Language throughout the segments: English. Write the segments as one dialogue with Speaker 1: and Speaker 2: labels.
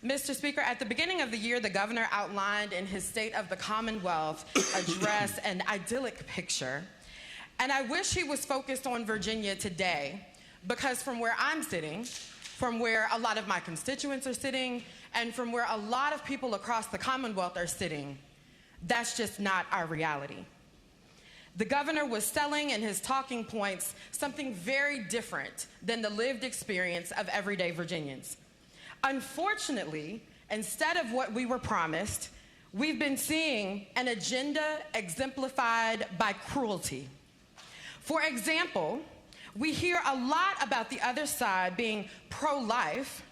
Speaker 1: Mr. Speaker, at the beginning of the year, the governor outlined in his State of the Commonwealth address an idyllic picture. And I wish he was focused on Virginia today, because from where I'm sitting, from where a lot of my constituents are sitting, and from where a lot of people across the Commonwealth are sitting, that's just not our reality. The governor was selling in his talking points something very different than the lived experience of everyday Virginians. Unfortunately, instead of what we were promised, we've been seeing an agenda exemplified by cruelty. For example, we hear a lot about the other side being pro-life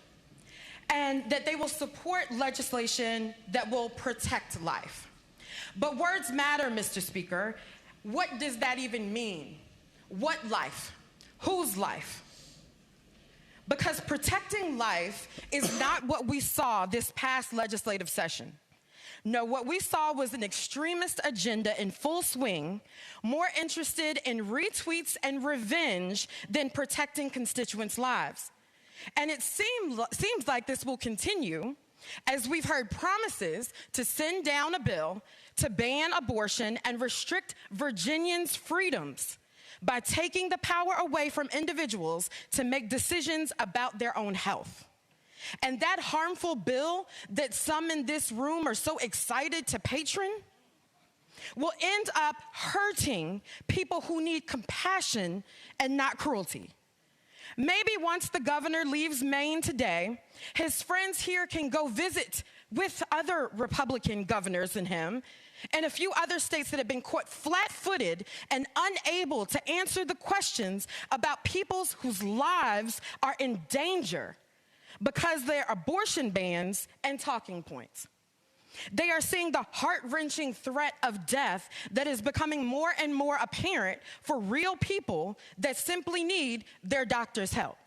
Speaker 1: and that they will support legislation that will protect life. But words matter, Mr. Speaker. What does that even mean? What life? Whose life? Because protecting life is not what we saw this past legislative session. No, what we saw was an extremist agenda in full swing, more interested in retweets and revenge than protecting constituents' lives. And it seems like this will continue, as we've heard promises to send down a bill to ban abortion and restrict Virginians' freedoms by taking the power away from individuals to make decisions about their own health. And that harmful bill that some in this room are so excited to patron will end up hurting people who need compassion and not cruelty. Maybe once the governor leaves Maine today, his friends here can go visit with other Republican governors than him and a few other states that have been caught flat-footed and unable to answer the questions about people whose lives are in danger because their abortion bans and talking points. They are seeing the heart-wrenching threat of death that is becoming more and more apparent for real people that simply need their doctor's help.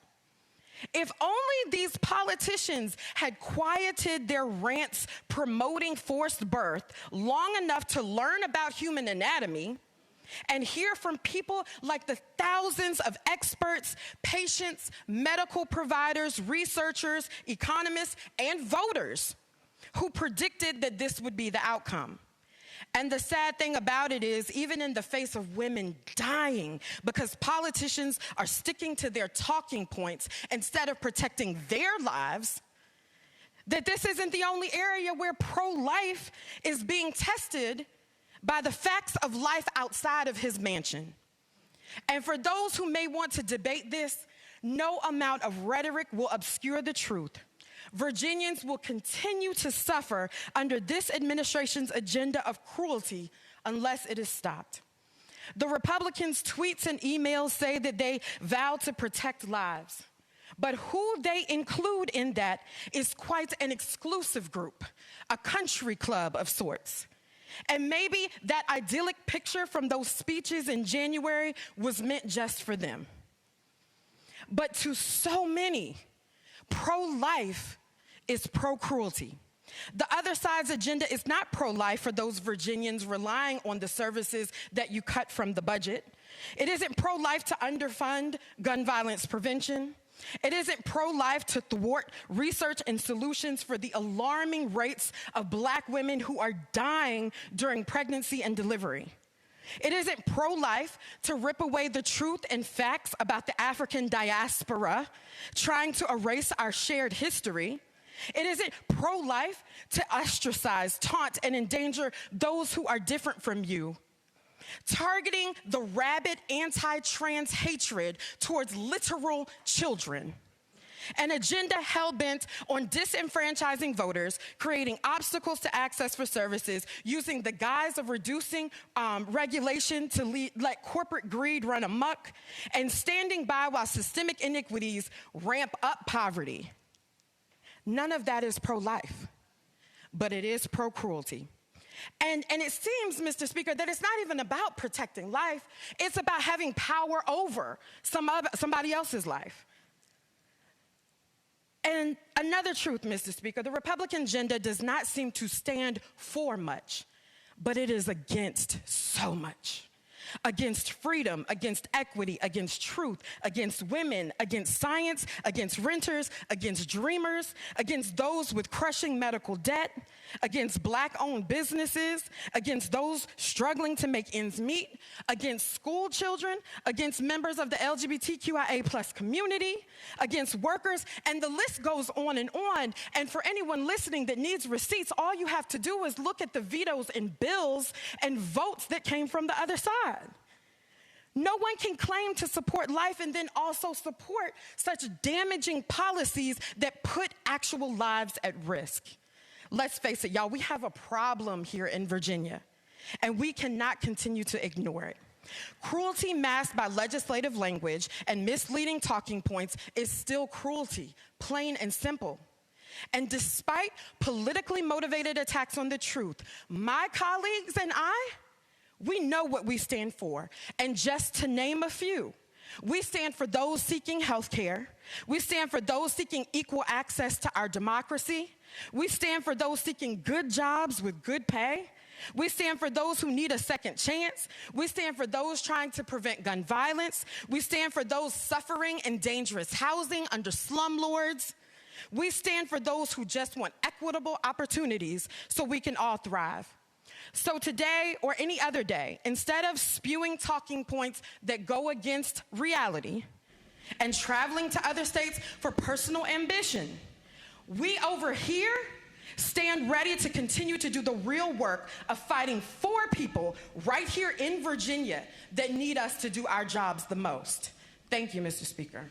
Speaker 1: If only these politicians had quieted their rants promoting forced birth long enough to learn about human anatomy and hear from people like the thousands of experts, patients, medical providers, researchers, economists, and voters who predicted that this would be the outcome. And the sad thing about it is, even in the face of women dying because politicians are sticking to their talking points instead of protecting their lives, that this isn't the only area where pro-life is being tested by the facts of life outside of his mansion. And for those who may want to debate this, no amount of rhetoric will obscure the truth. Virginians will continue to suffer under this administration's agenda of cruelty unless it is stopped. The Republicans' tweets and emails say that they vow to protect lives, but who they include in that is quite an exclusive group, a country club of sorts. And maybe that idyllic picture from those speeches in January was meant just for them. But to so many, pro-life is pro-cruelty. The other side's agenda is not pro-life for those Virginians relying on the services that you cut from the budget. It isn't pro-life to underfund gun violence prevention. It isn't pro-life to thwart research and solutions for the alarming rates of Black women who are dying during pregnancy and delivery. It isn't pro-life to rip away the truth and facts about the African diaspora, trying to erase our shared history. It isn't pro-life to ostracize, taunt, and endanger those who are different from you. Targeting the rabid anti-trans hatred towards literal children. An agenda hell-bent on disenfranchising voters, creating obstacles to access for services, using the guise of reducing regulation to let corporate greed run amok, and standing by while systemic inequities ramp up poverty. None of that is pro-life, but it is pro-cruelty. And it seems, Mr. Speaker, that it's not even about protecting life. It's about having power over somebody else's life. And another truth, Mr. Speaker, the Republican agenda does not seem to stand for much, but it is against so much. against freedom, against equity, against truth, against women, against science, against renters, against dreamers, against those with crushing medical debt, against Black-owned businesses, against those struggling to make ends meet, against school children, against members of the LGBTQIA+ community, against workers, and the list goes on. And for anyone listening that needs receipts, all you have to do is look at the vetoes and bills and votes that came from the other side. No one can claim to support life and then also support such damaging policies that put actual lives at risk. Let's face it, y'all, we have a problem here in Virginia, and we cannot continue to ignore it. Cruelty masked by legislative language and misleading talking points is still cruelty, plain and simple. And despite politically motivated attacks on the truth, my colleagues and we know what we stand for. And just to name a few, we stand for those seeking health care. We stand for those seeking equal access to our democracy. We stand for those seeking good jobs with good pay. We stand for those who need a second chance. We stand for those trying to prevent gun violence. We stand for those suffering in dangerous housing under slumlords. We stand for those who just want equitable opportunities so we can all thrive. So today or any other day, instead of spewing talking points that go against reality and traveling to other states for personal ambition, we over here stand ready to continue to do the real work of fighting for people right here in Virginia that need us to do our jobs the most. Thank you, Mr. Speaker.